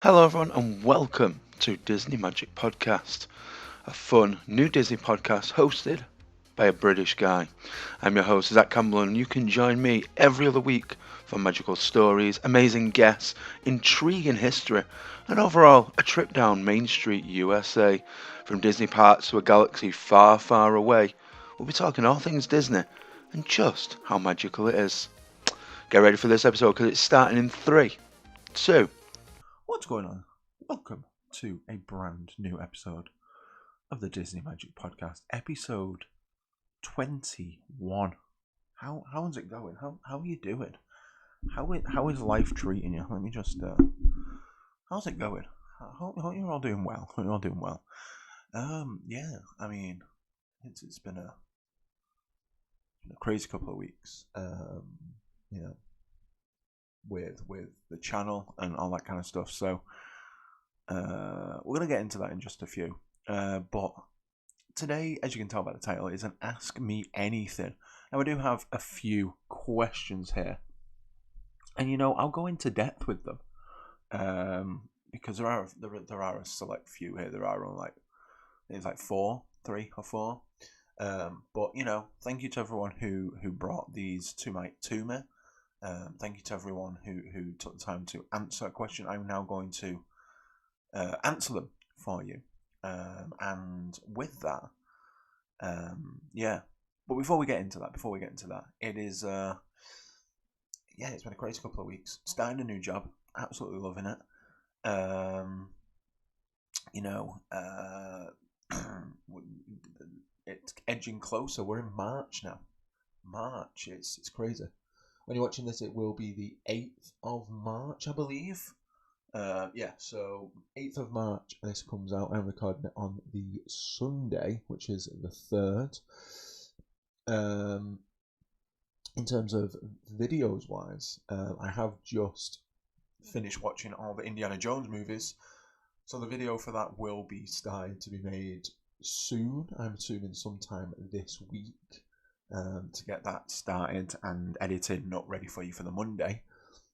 Hello, everyone, and welcome to Disney Magic Podcast, a fun new Disney podcast hosted by a British guy. I'm your host, Zach Campbell, and you can join me every other week for magical stories, amazing guests, intriguing history, and overall a trip down Main Street, USA. From Disney parks to a galaxy far, far away, we'll be talking all things Disney and just how magical it is. Get ready for this episode because it's starting in 3, 2, What's going on? Welcome to a brand new episode of the Disney Magic Podcast, episode 21. How's it going? How are you doing? How is life treating you? Let me just how's it going? Hope you're all doing well. Hope you're all doing well. Yeah, I mean, it's been a crazy couple of weeks. You know, with the channel and all that kind of stuff. So we're gonna get into that in just a few. But today, as you can tell by the title, is an Ask Me Anything. Now we do have a few questions here, and I'll go into depth with them because there are a select few here. There are only it's like 3 or 4. But thank you to everyone who brought these to me. Thank you to everyone who took the time to answer a question. I'm now going to answer them for you. And with that, yeah. But before we get into that, it is, it's been a crazy couple of weeks. Starting a new job, absolutely loving it. It's edging closer. We're in March now. March, it's crazy. When you're watching this, it will be the 8th of March, I believe. So 8th of March, this comes out. I'm recording it on the Sunday, which is the 3rd. In terms of videos wise, I have just finished watching all the Indiana Jones movies. So the video for that will be starting to be made soon. I'm assuming sometime this week. To get that started and edited and up ready for you for the Monday,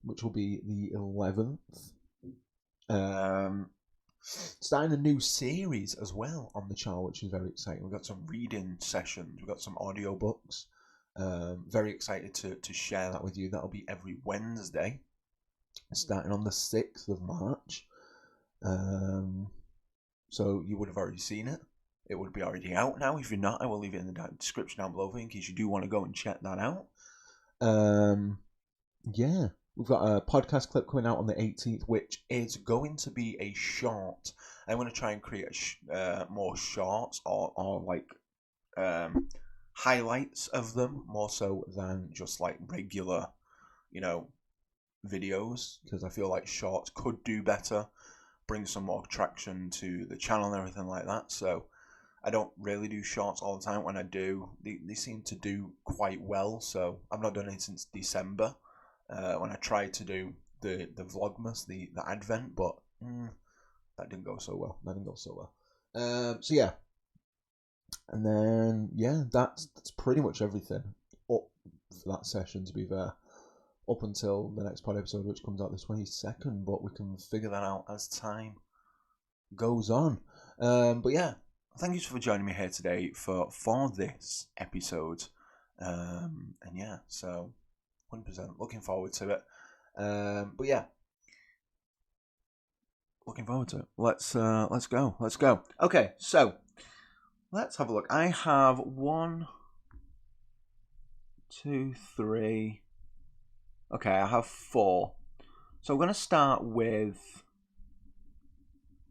which will be the 11th. Starting a new series as well on the channel, which is very exciting. We've got some reading sessions, we've got some audiobooks. Very excited to share that with you. That'll be every Wednesday, starting on the 6th of March. So you would have already seen it. It would be already out now. If you're not, I will leave it in the description down below in case you do want to go and check that out. We've got a podcast clip coming out on the 18th, which is going to be a short. I'm going to try and create more shorts or highlights of them, more so than just like regular, videos, because I feel like shorts could do better, bring some more traction to the channel and everything like that. So I don't really do shorts all the time. When I do, they seem to do quite well. So I've not done it since December when I tried to do the Vlogmas, the Advent, but that didn't go so well. And then that's pretty much everything up for that session, to be fair, up until the next pod episode, which comes out the 22nd. But we can figure that out as time goes on. But yeah. Thank you for joining me here today for this episode. So 100% looking forward to it. Looking forward to it. Let's go. Okay, so let's have a look. I have 1, 2, 3. Okay, I have 4. So I'm going to start with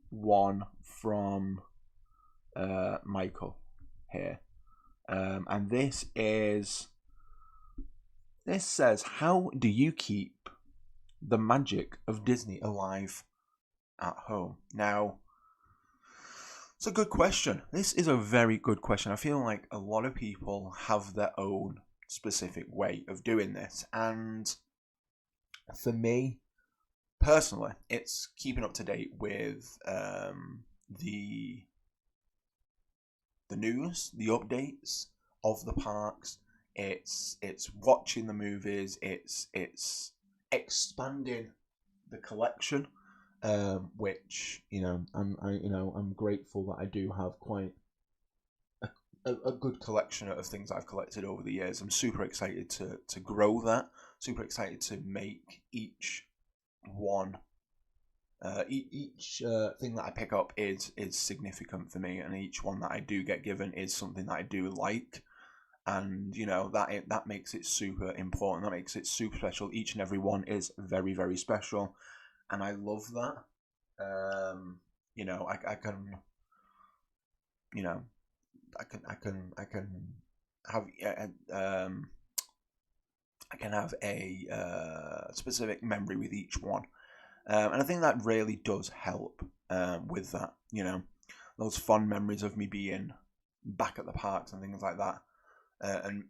one from Michael here, and this says, how do you keep the magic of Disney alive at home? Now, it's a good question. This is a very good question. I feel like a lot of people have their own specific way of doing this, and for me personally, it's keeping up to date with the news, the updates of the parks. It's watching the movies. It's expanding the collection which I'm grateful that I do have quite a good collection of things I've collected over the years. I'm super excited to grow that. Super excited to make each one. Each thing that I pick up is significant for me, and each one that I do get given is something that I do like, and that makes it super important. That makes it super special. Each and every one is very, very special, and I love that. I can, I can have I can have a specific memory with each one. And I think that really does help with that, those fond memories of me being back at the parks and things like that. And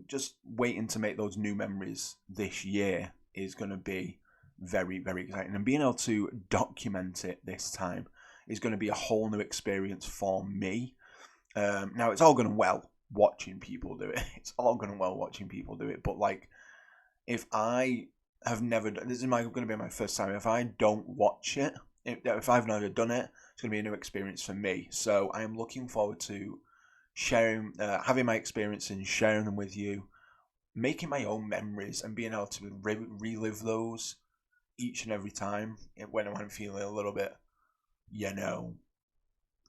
just waiting to make those new memories this year is going to be very, very exciting. And being able to document it this time is going to be a whole new experience for me. Now, it's all going well watching people do it. It's all going well watching people do it. But, if I have never done this, is going to be my first time. If I don't watch it, if I've never done it, it's going to be a new experience for me. So I am looking forward to sharing, having my experience and sharing them with you, making my own memories and being able to relive those each and every time when I'm feeling a little bit,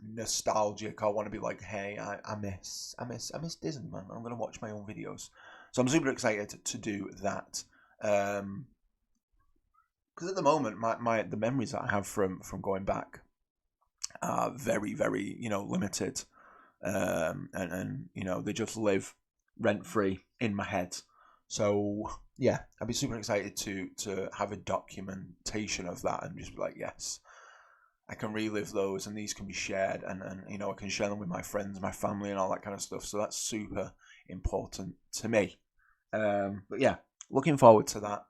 nostalgic. I want to be like, hey, I miss Disney, man. I'm going to watch my own videos. So I'm super excited to do that. Because at the moment, the memories that I have from going back are very, very, limited. And they just live rent free in my head. So yeah, I'd be super excited to have a documentation of that and just be like, yes, I can relive those and these can be shared and I can share them with my friends, my family and all that kind of stuff. So that's super important to me. But yeah, looking forward to that.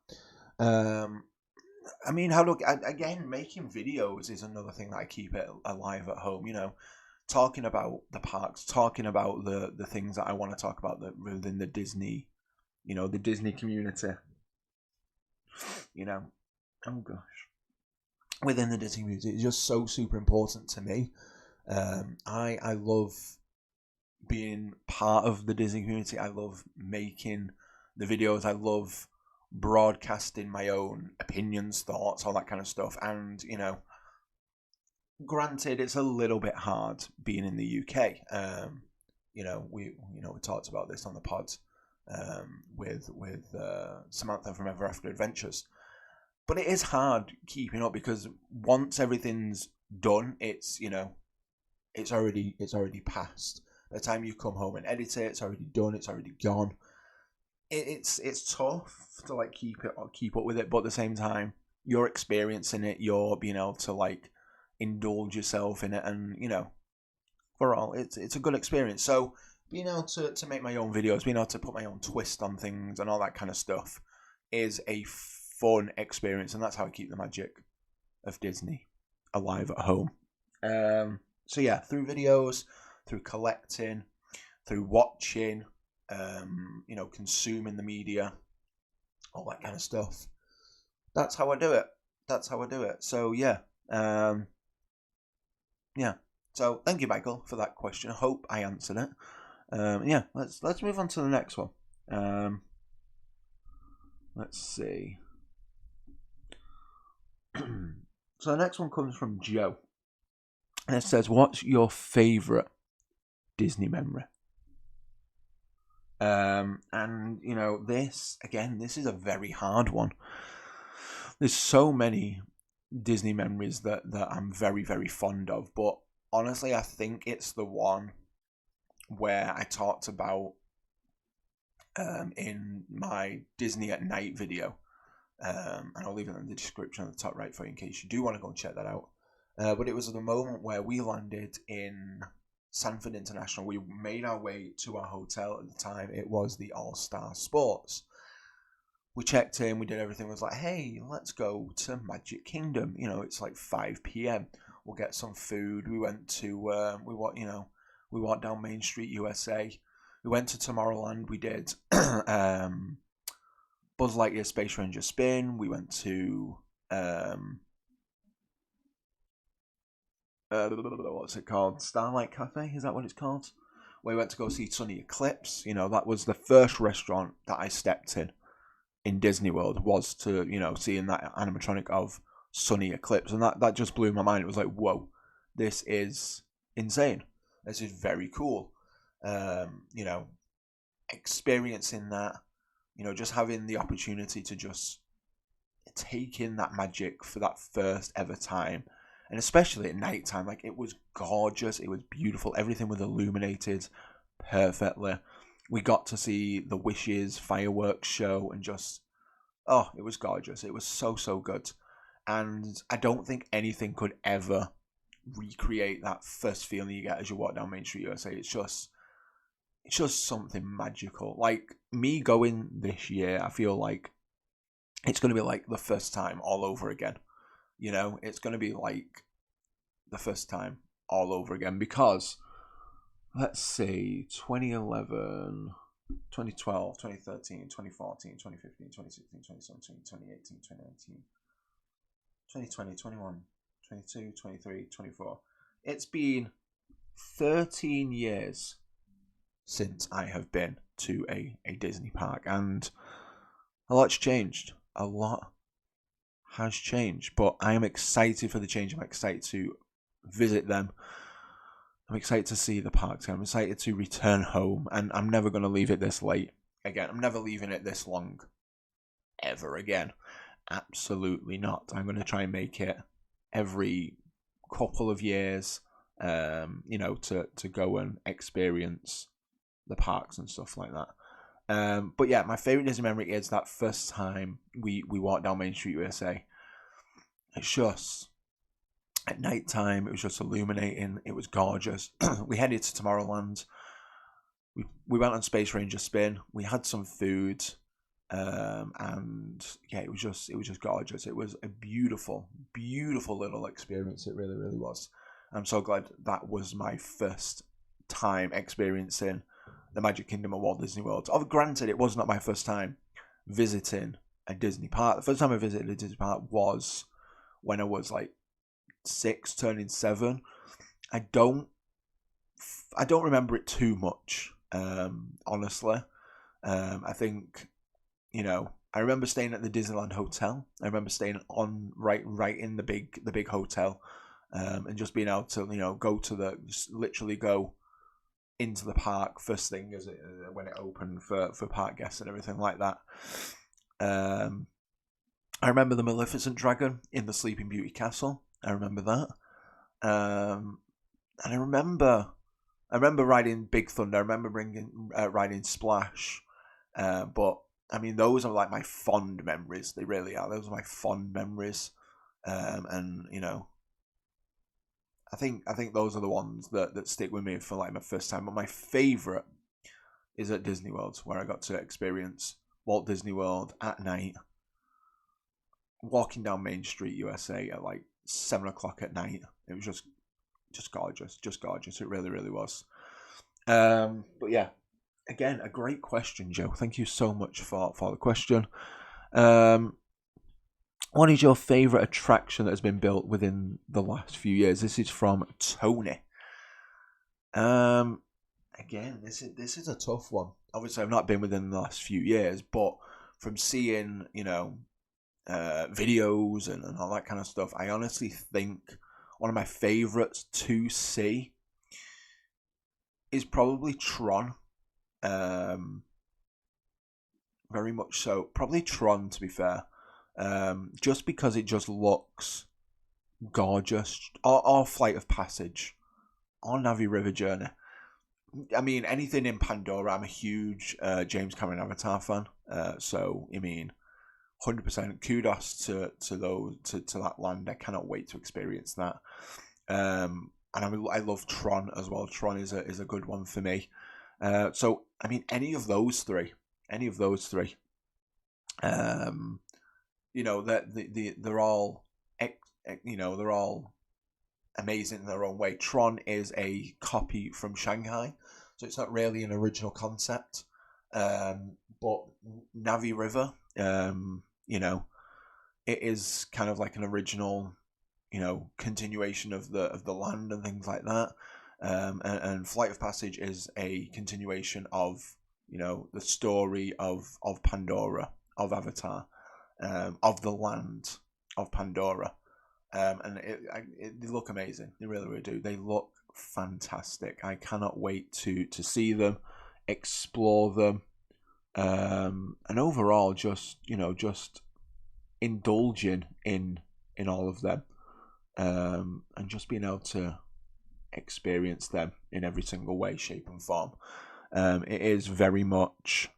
Again, making videos is another thing that I keep it alive at home, talking about the parks, talking about the things that I want to talk about within the Disney, the Disney community, oh gosh, within the Disney community is just so super important to me. I love being part of the Disney community. I love making the videos. I love broadcasting my own opinions, thoughts, all that kind of stuff. And, granted, it's a little bit hard being in the UK. We talked about this on the pod with Samantha from Ever After Adventures. But it is hard keeping up because once everything's done, it's already passed. By the time you come home and edit it, it's already done. It's already gone. It's tough to keep up with it, but at the same time, you're experiencing it. You're being able to indulge yourself in it, and overall, it's a good experience. So being able to make my own videos, being able to put my own twist on things, and all that kind of stuff is a fun experience, and that's how I keep the magic of Disney alive at home. So yeah, through videos, through collecting, through watching, consuming the media, all that kind of stuff. That's how I do it. So yeah, yeah. So thank you, Michael, for that question. I hope I answered it. Yeah, let's move on to the next one. Let's see. So the next one comes from Joe. And it says, what's your favourite Disney memory? And this is a very hard one. There's so many Disney memories that I'm very, very fond of, but honestly, I think it's the one where I talked about in my Disney at Night video, and I'll leave it in the description on the top right for you in case you do want to go and check that out. But it was the moment where we landed in Sanford International. We made our way to our hotel at the time. It was the All-Star Sports. We checked in, we did everything. It was like, hey, let's go to Magic Kingdom. It's 5 p.m. We'll get some food. We went to, we walked down Main Street, USA. We went to Tomorrowland. We did Buzz Lightyear Space Ranger spin. We went to what's it called? Starlight Cafe, is that what it's called? We went to go see Sunny Eclipse. That was the first restaurant that I stepped in Disney World, was to, seeing that animatronic of Sunny Eclipse. And that just blew my mind. It was like, whoa, this is insane. This is very cool. Experiencing that, just having the opportunity to just take in that magic for that first ever time. And especially at night time, like, it was gorgeous. It was beautiful. Everything was illuminated perfectly. We got to see the Wishes fireworks show, and just, it was gorgeous. It was so, so good. And I don't think anything could ever recreate that first feeling you get as you walk down Main Street USA. It's just something magical. Like, me going this year, I feel like it's going to be like the first time all over again. It's going to be like the first time all over again, because, let's see, 2011, 2012, 2013, 2014, 2015, 2016, 2017, 2018, 2019, 2020, 21, 22, 23, 24. It's been 13 years since I have been to a Disney park, and a lot's changed. A lot has changed, but I am excited for the change. I'm excited to visit them. I'm excited to see the parks. I'm excited to return home, and I'm never going to leave it this late again. I'm never leaving it this long ever again. Absolutely not. I'm going to try and make it every couple of years, to go and experience the parks and stuff like that. But yeah, my favourite Disney memory is that first time we walked down Main Street USA. It's just, at night time, it was just illuminating. It was gorgeous. We headed to Tomorrowland. We went on Space Ranger spin. We had some food, and yeah, it was just gorgeous. It was a beautiful, beautiful little experience. It really, really was. I'm so glad that was my first time experiencing the Magic Kingdom of Walt Disney World. Granted, it was not my first time visiting a Disney park. The first time I visited a Disney park was when I was like 6, turning 7. I don't remember it too much, honestly. I think, I remember staying at the Disneyland Hotel. I remember staying on right in the big hotel, and just being able to, literally go into the park first thing when it opened for park guests and everything like that. I remember the Maleficent Dragon in the Sleeping Beauty Castle. I remember that. And I remember riding Big Thunder. I remember riding Splash. But I mean, those are like my fond memories. They really are. Those are my fond memories. And I think those are the ones that stick with me for like my first time. But my favourite is at Disney World, where I got to experience Walt Disney World at night, walking down Main Street USA at like 7 o'clock at night. It was just gorgeous, It really, really was. But yeah, again, a great question, Joe. Thank you so much for the question. What is your favourite attraction that has been built within the last few years? This is from Tony. Again, this is a tough one. Obviously, I've not been within the last few years, but from seeing, videos and all that kind of stuff, I honestly think one of my favourites to see is probably Tron. Very much so. Probably Tron, to be fair. Just because it just looks gorgeous. Or Flight of Passage. Or Navi River Journey. I mean, anything in Pandora. I'm a huge James Cameron Avatar fan. So, I mean, 100% kudos to that land. I cannot wait to experience that. And I love Tron as well. Tron is a good one for me. So, I mean, any of those three. They're all, they're all amazing in their own way. Tron is a copy from Shanghai, so it's not really an original concept. But Navi River, it is kind of like an original continuation of the land and things like that. And Flight of Passage is a continuation of the story of Pandora, of Avatar, of the land of Pandora. And they look amazing. They really, really do. They look fantastic. I cannot wait to see them, explore them, and overall just indulging in all of them, and just being able to experience them in every single way, shape, and form. It is very much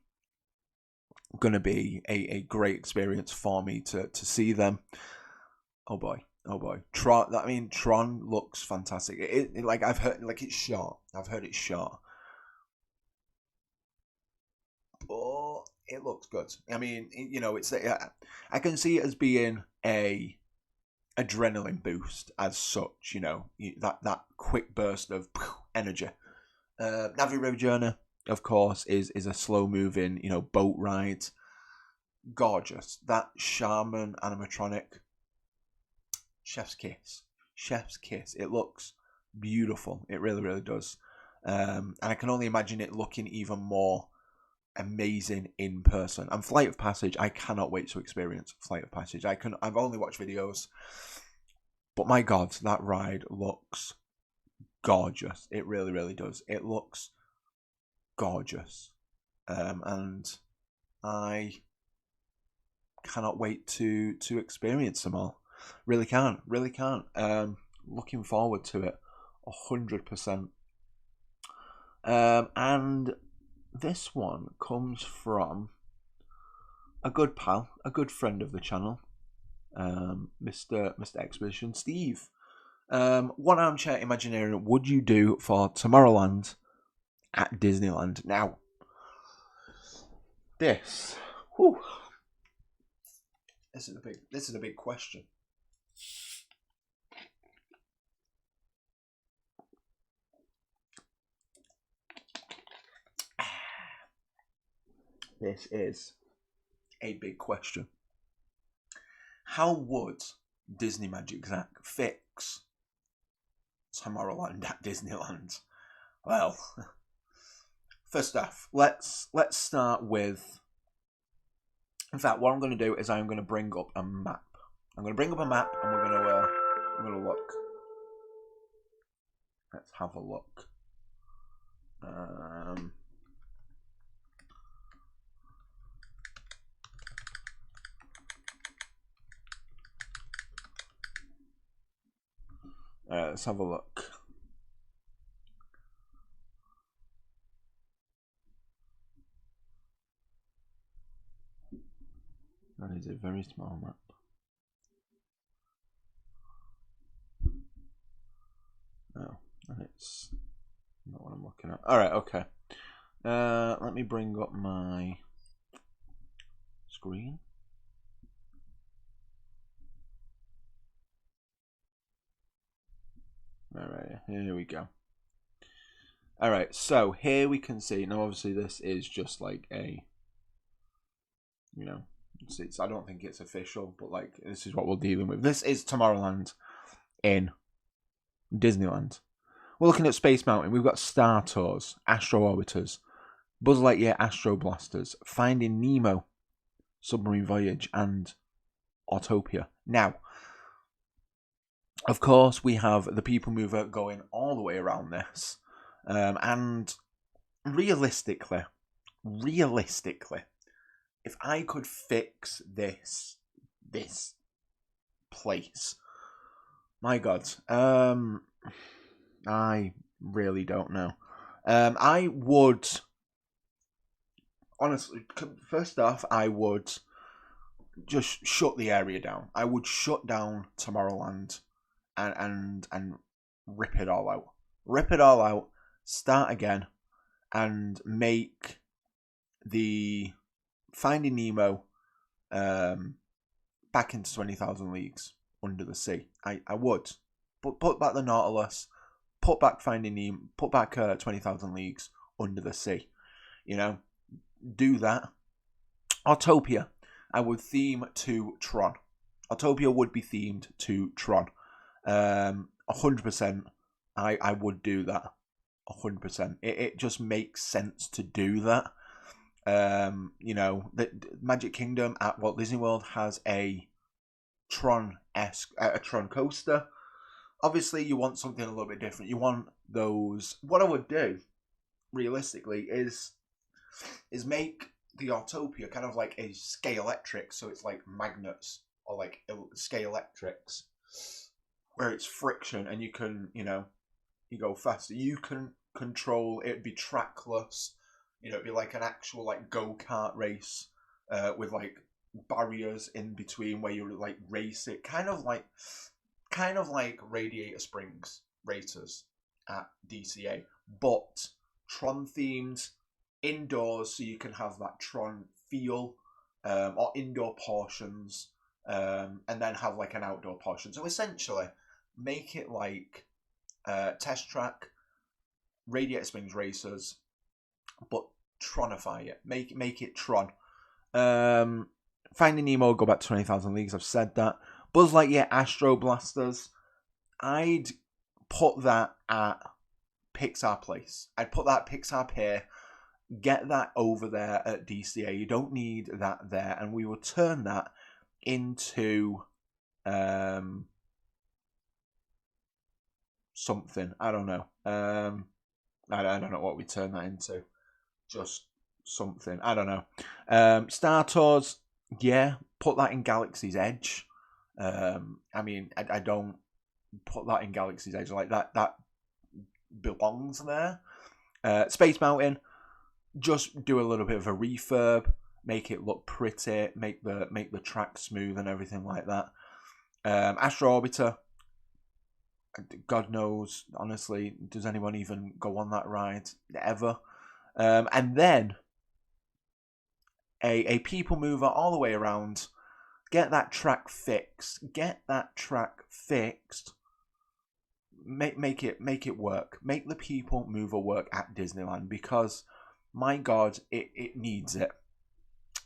going to be a great experience for me to see them. Oh boy. Tron looks fantastic. I've heard it's short. I've heard it's short, but it looks good. I mean, it's I can see it as being a adrenaline boost as such. That quick burst of energy. Navi River Journey, of course, is a slow moving boat ride. Gorgeous. That Shaman animatronic. Chef's kiss. It looks beautiful. It really, really does. And I can only imagine it looking even more amazing in person. And Flight of Passage, I cannot wait to experience Flight of Passage. I've only watched videos, but my God, that ride looks gorgeous. It really, really does. It looks gorgeous. And I cannot wait to experience them all. Really can't. Looking forward to it 100%. And this one comes from a good pal, a good friend of the channel, Mr. Expedition Steve. What armchair Imagineering would you do for Tomorrowland at Disneyland? Now, this is a big question. This is a big question. How would Disney Magic Zach fix Tomorrowland at Disneyland? Well, first off, let's start with. In fact, what I'm going to do is I'm going to bring up a map. And we're going to look. Let's have a look. Let's have a look. That is a very small map. No, and it's not what I'm looking at. Alright, okay. Let me bring up my screen. Alright, here we go. Alright, so here we can see, now obviously this is just like a, I don't think it's official, but like this is what we're dealing with. This is Tomorrowland in Disneyland. We're looking at Space Mountain. We've got Star Tours, Astro Orbiters, Buzz Lightyear Astro Blasters, Finding Nemo, Submarine Voyage, and Autopia. Now, of course, we have the People Mover going all the way around this. And realistically, if I could fix this place, my God, I really don't know. I would, honestly, first off, I would just shut the area down. I would shut down Tomorrowland and rip it all out. Rip it all out, start again, and make the Finding Nemo back into 20,000 Leagues Under the Sea. I would. Put back the Nautilus, put back Finding Nemo, put back 20,000 Leagues Under the Sea. Do that. Autopia, I would theme to Tron. Autopia would be themed to Tron. 100%. I would do that. 100%. It just makes sense to do that. The Magic Kingdom at Walt Disney World has a Tron-esque, a Tron coaster. Obviously, you want something a little bit different. You want those. What I would do, realistically, is make the Autopia kind of like a Scalextric, so it's like magnets or like Scalextrics, where it's friction and you can, you go faster. You can control. It'd be trackless. It'd be like an actual like go-kart race with like barriers in between where you like race it, kind of like Radiator Springs Racers at DCA, but Tron themed, indoors, so you can have that Tron feel, or indoor portions, and then have like an outdoor portion. So essentially, make it like Test Track, Radiator Springs Racers, but Tronify it. Make it Tron. Finding Nemo, go back to 20,000 Leagues. I've said that. Buzz Lightyear Astro Blasters, I'd put that at Pixar Place. I'd put that at Pixar Pier. Get that over there at DCA. You don't need that there, and we will turn that into something. I don't know. I don't know what we turn that into. Just something. I don't know. Star Tours, yeah, put that in Galaxy's Edge. I don't put that in Galaxy's Edge like that. That belongs there. Space Mountain, just do a little bit of a refurb, make it look pretty, make the track smooth and everything like that. Astro Orbiter, God knows, honestly, does anyone even go on that ride ever? And then a people mover all the way around. Get that track fixed. Make it work. Make the people mover work at Disneyland, because my God, it needs it.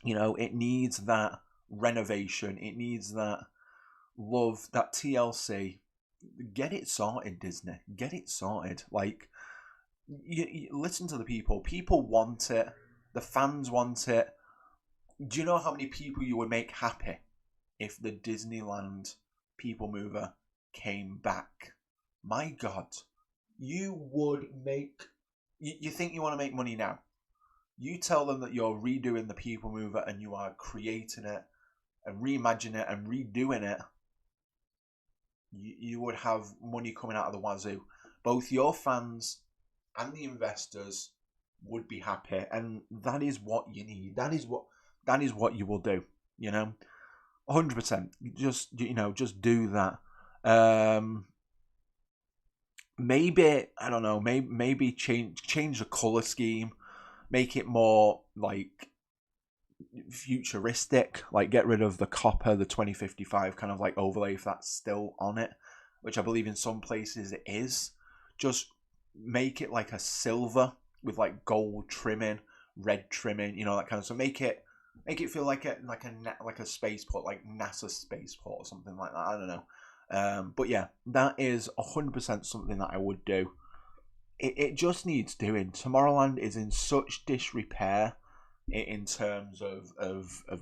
It needs that renovation. It needs that love, that TLC. Get it sorted, Disney. Get it sorted. Like, you listen to the people. People want it. The fans want it. Do you know how many people you would make happy if the Disneyland people mover came back? My God, you would make. You think you want to make money now? You tell them that you're redoing the people mover and you are creating it and reimagining it and redoing it. You would have money coming out of the wazoo. Both your fans and the investors would be happy, and that is what you need. That is what you will do. 100%. Just do that. Maybe, I don't know. Maybe change the color scheme, make it more like futuristic. Like, get rid of the copper, the 2055 kind of like overlay, if that's still on it, which I believe in some places it is. Just make it like a silver with like gold trimming, red trimming, that kind of. So make it feel like a spaceport, like NASA spaceport or something like that. I don't know. But yeah, that is 100% something that I would do. It just needs doing. Tomorrowland is in such disrepair in terms of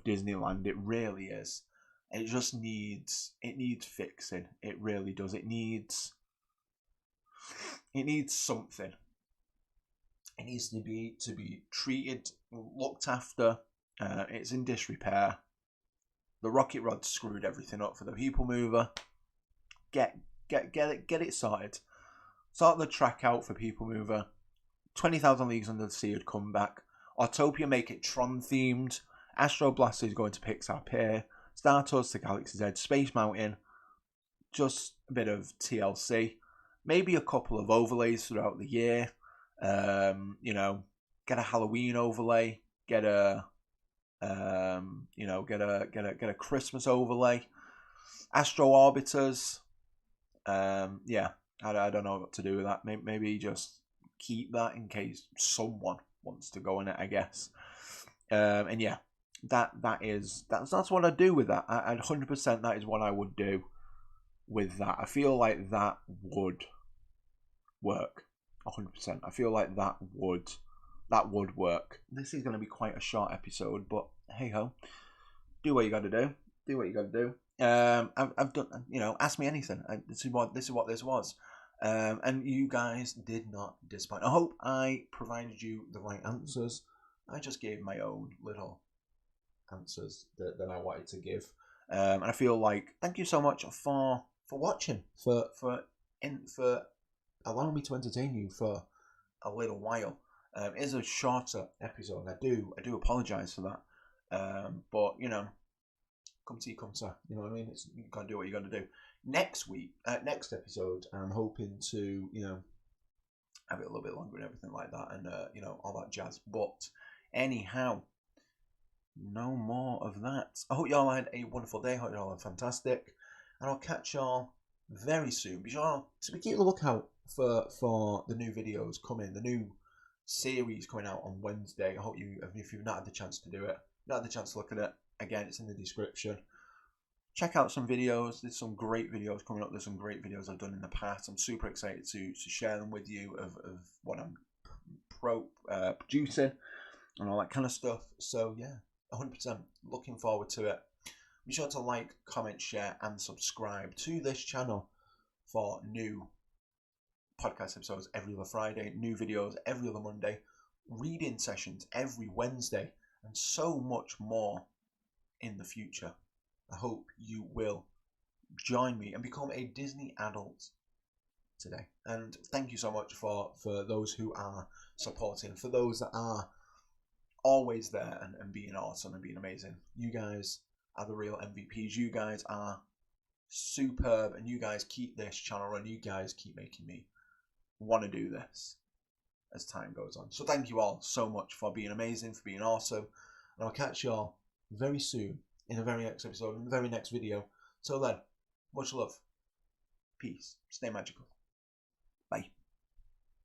Disneyland. It really is. It just needs fixing. It really does. It needs something. It needs to be treated, looked after. It's in disrepair. The rocket rod screwed everything up for the people mover. Get it sorted. Sort the track out for people mover. 20,000 Leagues Under the Sea would come back. Autopia, make it Tron themed. Astro Blaster is going to Pixar Pier. Star Tours to Galaxy's Edge. Space Mountain, just a bit of TLC. Maybe a couple of overlays throughout the year. Get a Halloween overlay. Get a Christmas overlay. Astro Orbiters. I don't know what to do with that. Maybe just keep that in case someone wants to go in it, I guess. And yeah, that's what I do with that. I'd 100% that is what I would do. with that. I feel like that would work 100%. I feel like that would work. This is going to be quite a short episode, but hey ho, do what you got to do. Do what you got to do. I've done, ask me anything. This is what this was. And you guys did not disappoint. I hope I provided you the right answers. I just gave my own little answers that I wanted to give. And I feel like thank you so much for watching, for allowing me to entertain you for a little while. It is a shorter episode. I do apologise for that. But come see, come sir. You know what I mean? You gotta do what you gotta do. Next next episode, I'm hoping to have it a little bit longer and everything like that, and all that jazz. But anyhow, no more of that. I hope y'all had a wonderful day. I hope y'all are fantastic, and I'll catch y'all very soon. Be sure to keep a lookout for the new videos coming, the new series coming out on Wednesday. I hope if you've not had the chance to do it, not had the chance to look at it, again, it's in the description. Check out some videos. There's some great videos coming up. There's some great videos I've done in the past. I'm super excited to share them with you of what I'm producing and all that kind of stuff. So yeah, 100% looking forward to it. Be sure to like, comment, share, and subscribe to this channel for new podcast episodes every other Friday, new videos every other Monday, reading sessions every Wednesday, and so much more in the future. I hope you will join me and become a Disney adult today. And thank you so much for those who are supporting, for those that are always there and being awesome and being amazing. You guys are the real MVPs. You guys are superb, and you guys keep this channel running. You guys keep making me want to do this as time goes on. So thank you all so much for being amazing, for being awesome, and I'll catch you all very soon in the very next episode, in the very next video. Till then, much love, peace, stay magical, bye.